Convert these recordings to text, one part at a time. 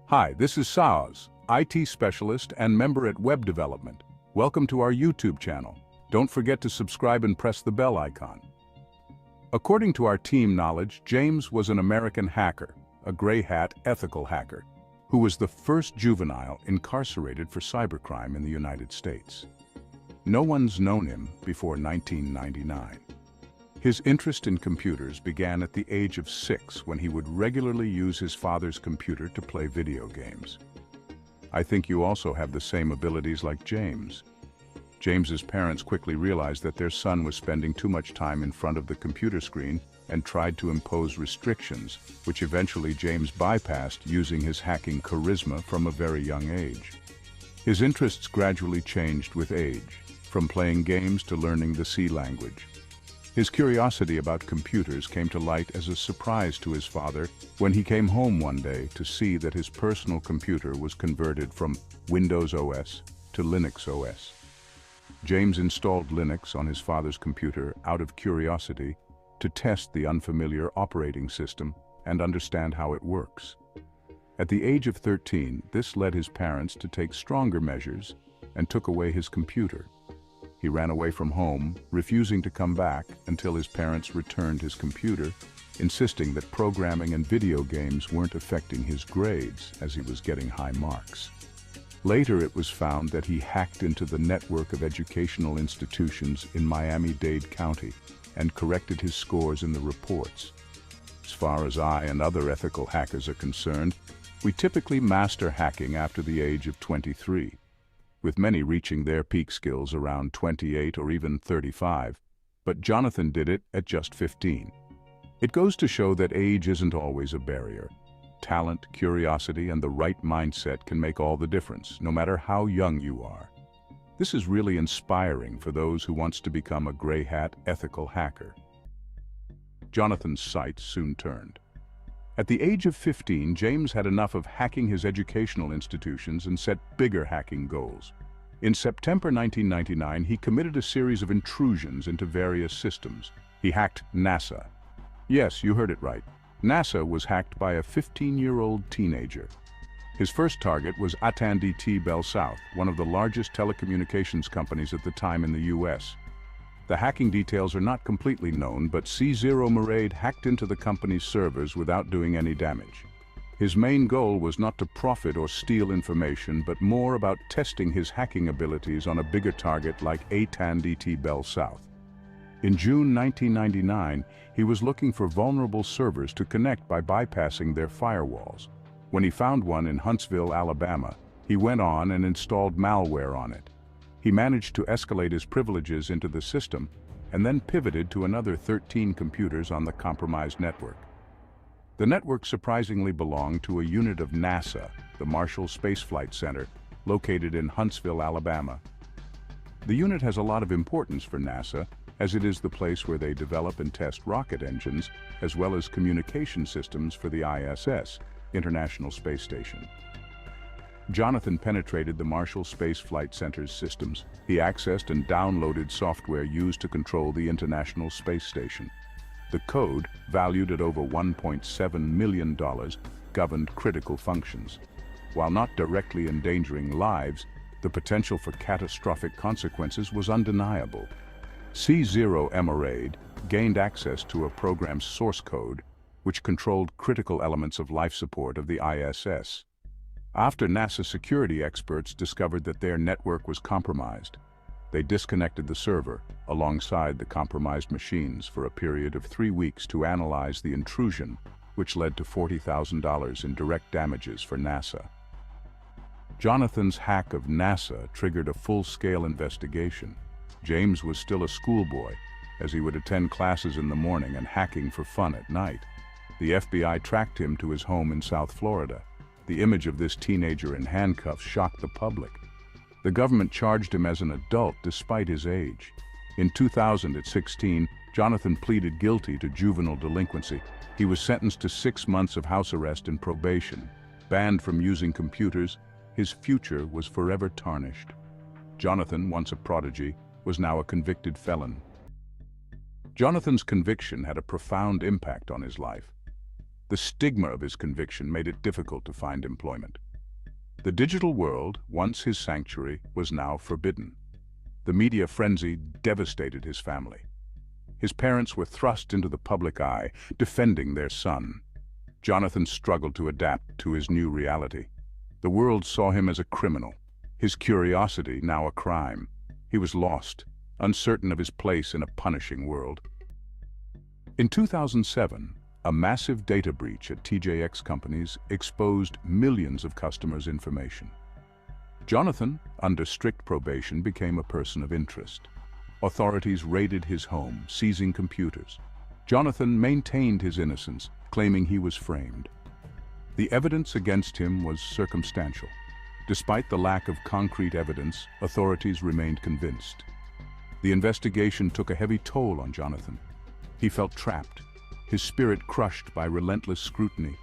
Hi, this is Saaz, IT specialist and member at Web Development. Welcome to our YouTube channel. Don't forget to subscribe and press the bell icon. According to our team knowledge, James was an American hacker, a gray hat ethical hacker, who was the first juvenile incarcerated for cybercrime in the United States. No one's known him before 1999. His interest in computers began at the age of 6 when he would regularly use his father's computer to play video games. I think you also have the same abilities like James. James's parents quickly realized that their son was spending too much time in front of the computer screen and tried to impose restrictions, which eventually James bypassed using his hacking charisma from a very young age. His interests gradually changed with age, from playing games to learning the C language. His curiosity about computers came to light as a surprise to his father when he came home one day to see that his personal computer was converted from Windows OS to Linux OS. James installed Linux on his father's computer out of curiosity to test the unfamiliar operating system and understand how it works. At the age of 13, this led his parents to take stronger measures and took away his computer. He ran away from home, refusing to come back until his parents returned his computer, insisting that programming and video games weren't affecting his grades as he was getting high marks. Later it was found that he hacked into the network of educational institutions in Miami-Dade County and corrected his scores in the reports. As far as I and other ethical hackers are concerned, we typically master hacking after the age of 23. With many reaching their peak skills around 28 or even 35, but Jonathan did it at just 15. It goes to show that age isn't always a barrier. Talent, curiosity, and the right mindset can make all the difference, no matter how young you are. This is really inspiring for those who wants to become a gray hat ethical hacker. Jonathan's sights soon turned. At the age of 15, James had enough of hacking his educational institutions and set bigger hacking goals. In September 1999, he committed a series of intrusions into various systems. He hacked NASA. Yes, you heard it right. NASA was hacked by a 15-year-old teenager. His first target was Unwanted Bell South, one of the largest telecommunications companies at the time in the US. The hacking details are not completely known, but C0 Maraid hacked into the company's servers without doing any damage. His main goal was not to profit or steal information, but more about testing his hacking abilities on a bigger target like Unwanted Bell South. In June 1999, he was looking for vulnerable servers to connect by bypassing their firewalls. When he found one in Huntsville, Alabama, he went on and installed malware on it. He managed to escalate his privileges into the system and then pivoted to another 13 computers on the compromised network. The network surprisingly belonged to a unit of NASA, the Marshall Space Flight Center, located in Huntsville, Alabama. The unit has a lot of importance for NASA, as it is the place where they develop and test rocket engines, as well as communication systems for the ISS, International Space Station. Jonathan penetrated the Marshall Space Flight Center's systems. He accessed and downloaded software used to control the International Space Station. The code, valued at over $1.7 million, governed critical functions. While not directly endangering lives, the potential for catastrophic consequences was undeniable. C0 Maraid gained access to a program's source code, which controlled critical elements of life support of the ISS. After NASA security experts discovered that their network was compromised, they disconnected the server alongside the compromised machines for a period of 3 weeks to analyze the intrusion, which led to $40,000 in direct damages for NASA. Jonathan's hack of NASA triggered a full-scale investigation. James was still a schoolboy, as he would attend classes in the morning and hacking for fun at night. The FBI tracked him to his home in South Florida. The image of this teenager in handcuffs shocked the public. The government charged him as an adult despite his age. In 2000, at 16, Jonathan pleaded guilty to juvenile delinquency. He was sentenced to 6 months of house arrest and probation. Banned from using computers, his future was forever tarnished. Jonathan, once a prodigy, was now a convicted felon. Jonathan's conviction had a profound impact on his life. The stigma of his conviction made it difficult to find employment. The digital world, once his sanctuary, was now forbidden. The media frenzy devastated his family. His parents were thrust into the public eye, defending their son. Jonathan struggled to adapt to his new reality. The world saw him as a criminal, his curiosity now a crime. He was lost, uncertain of his place in a punishing world. In 2007, a massive data breach at TJX companies exposed millions of customers' information. Jonathan, under strict probation, became a person of interest. Authorities raided his home, seizing computers. Jonathan maintained his innocence, claiming he was framed. The evidence against him was circumstantial. Despite the lack of concrete evidence, authorities remained convinced. The investigation took a heavy toll on Jonathan. He felt trapped, his spirit crushed by relentless scrutiny.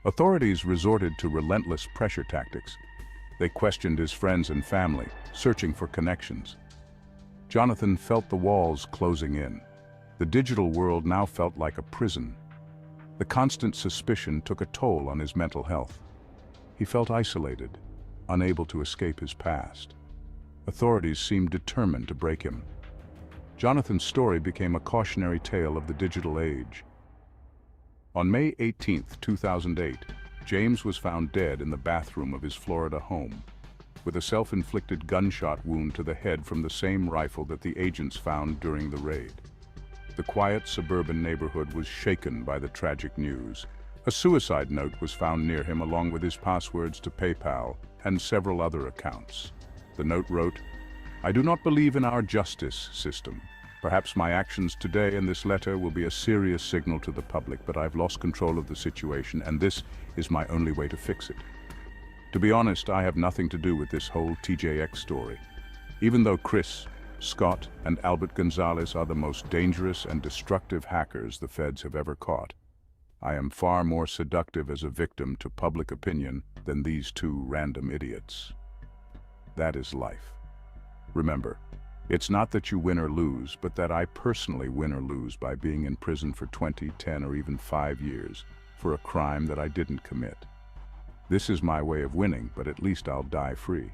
Authorities resorted to relentless pressure tactics. They questioned his friends and family, searching for connections. Jonathan felt the walls closing in. The digital world now felt like a prison. The constant suspicion took a toll on his mental health. He felt isolated, unable to escape his past. Authorities seemed determined to break him. Jonathan's story became a cautionary tale of the digital age. On May 18, 2008, James was found dead in the bathroom of his Florida home, with a self-inflicted gunshot wound to the head from the same rifle that the agents found during the raid. The quiet suburban neighborhood was shaken by the tragic news. A suicide note was found near him along with his passwords to PayPal and several other accounts. The note wrote, "I do not believe in our justice system. Perhaps my actions today in this letter will be a serious signal to the public, but I've lost control of the situation and this is my only way to fix it. To be honest, I have nothing to do with this whole TJX story. Even though Chris, Scott, and Albert Gonzalez are the most dangerous and destructive hackers the feds have ever caught, I am far more seductive as a victim to public opinion than these two random idiots." That is life. Remember, it's not that you win or lose, but that I personally win or lose by being in prison for 20, 10, or even 5 years for a crime that I didn't commit. This is my way of winning, but at least I'll die free.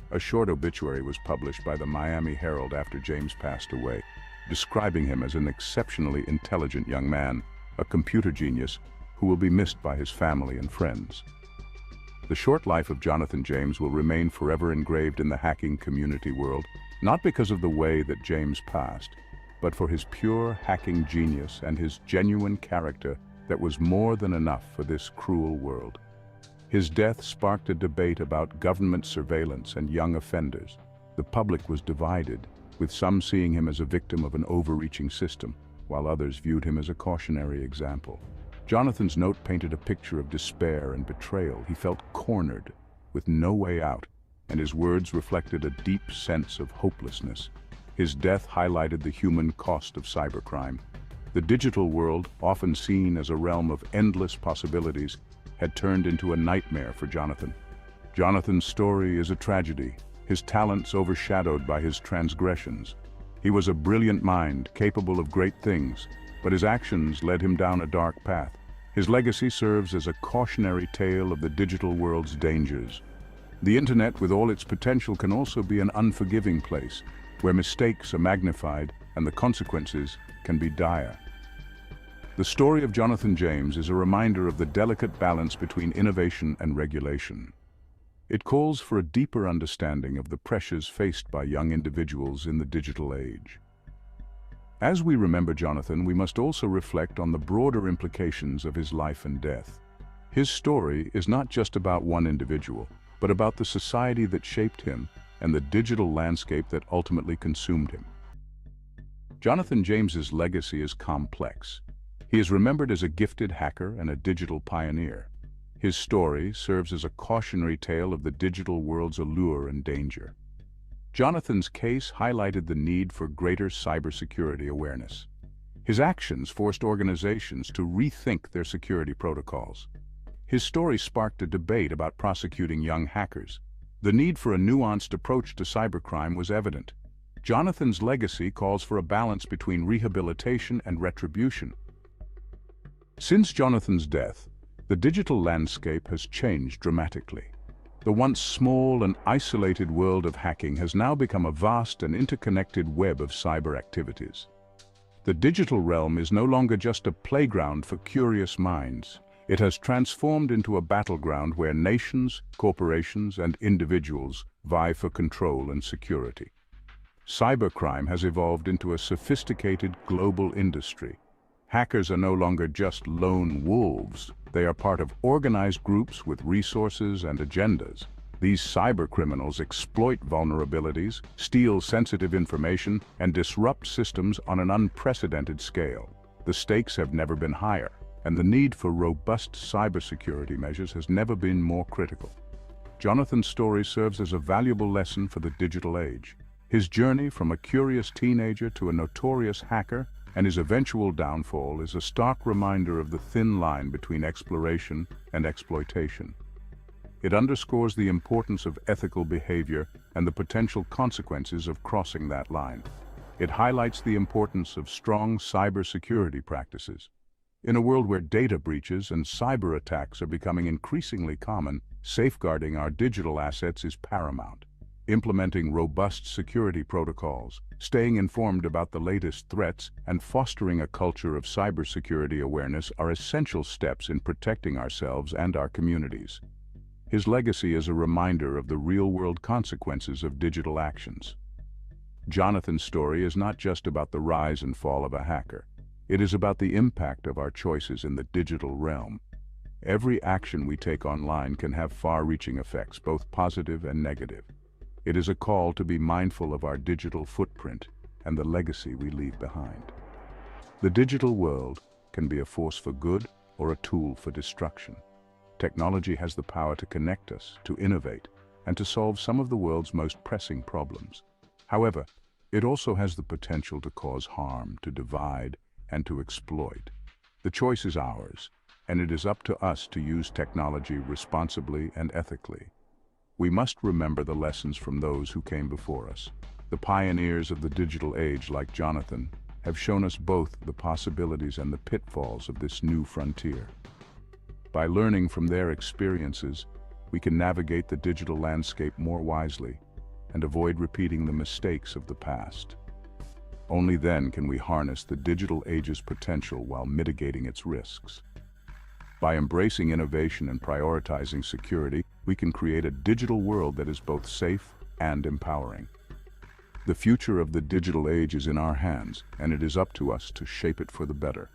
A short obituary was published by the Miami Herald after James passed away, describing him as an exceptionally intelligent young man, a computer genius who will be missed by his family and friends. The short life of Jonathan James will remain forever engraved in the hacking community world, not because of the way that James passed, but for his pure hacking genius and his genuine character that was more than enough for this cruel world. His death sparked a debate about government surveillance and young offenders. The public was divided, with some seeing him as a victim of an overreaching system, while others viewed him as a cautionary example. Jonathan's note painted a picture of despair and betrayal. He felt cornered, with no way out, and his words reflected a deep sense of hopelessness. His death highlighted the human cost of cybercrime. The digital world, often seen as a realm of endless possibilities, had turned into a nightmare for Jonathan. Jonathan's story is a tragedy, his talents overshadowed by his transgressions. He was a brilliant mind, capable of great things, but his actions led him down a dark path. His legacy serves as a cautionary tale of the digital world's dangers. The internet, with all its potential, can also be an unforgiving place, where mistakes are magnified and the consequences can be dire. The story of Jonathan James is a reminder of the delicate balance between innovation and regulation. It calls for a deeper understanding of the pressures faced by young individuals in the digital age. As we remember Jonathan, we must also reflect on the broader implications of his life and death. His story is not just about one individual, but about the society that shaped him and the digital landscape that ultimately consumed him. Jonathan James's legacy is complex. He is remembered as a gifted hacker and a digital pioneer. His story serves as a cautionary tale of the digital world's allure and danger. Jonathan's case highlighted the need for greater cybersecurity awareness. His actions forced organizations to rethink their security protocols. His story sparked a debate about prosecuting young hackers. The need for a nuanced approach to cybercrime was evident. Jonathan's legacy calls for a balance between rehabilitation and retribution. Since Jonathan's death, the digital landscape has changed dramatically. The once small and isolated world of hacking has now become a vast and interconnected web of cyber activities. The digital realm is no longer just a playground for curious minds. It has transformed into a battleground where nations, corporations, and individuals vie for control and security. Cybercrime has evolved into a sophisticated global industry. Hackers are no longer just lone wolves. They are part of organized groups with resources and agendas. These cybercriminals exploit vulnerabilities, steal sensitive information, and disrupt systems on an unprecedented scale. The stakes have never been higher, and the need for robust cybersecurity measures has never been more critical. Jonathan's story serves as a valuable lesson for the digital age. His journey from a curious teenager to a notorious hacker and his eventual downfall is a stark reminder of the thin line between exploration and exploitation. It underscores the importance of ethical behavior and the potential consequences of crossing that line. It highlights the importance of strong cybersecurity practices. In a world where data breaches and cyber attacks are becoming increasingly common, safeguarding our digital assets is paramount. Implementing robust security protocols, staying informed about the latest threats, and fostering a culture of cybersecurity awareness are essential steps in protecting ourselves and our communities. His legacy is a reminder of the real-world consequences of digital actions. Jonathan's story is not just about the rise and fall of a hacker. It is about the impact of our choices in the digital realm. Every action we take online can have far-reaching effects, both positive and negative. It is a call to be mindful of our digital footprint and the legacy we leave behind. The digital world can be a force for good or a tool for destruction. Technology has the power to connect us, to innovate, and to solve some of the world's most pressing problems. However, it also has the potential to cause harm, to divide, and to exploit. The choice is ours, and it is up to us to use technology responsibly and ethically. We must remember the lessons from those who came before us. The pioneers of the digital age, like Jonathan, have shown us both the possibilities and the pitfalls of this new frontier. By learning from their experiences, we can navigate the digital landscape more wisely and avoid repeating the mistakes of the past. Only then can we harness the digital age's potential while mitigating its risks. By embracing innovation and prioritizing security, we can create a digital world that is both safe and empowering. The future of the digital age is in our hands, and it is up to us to shape it for the better.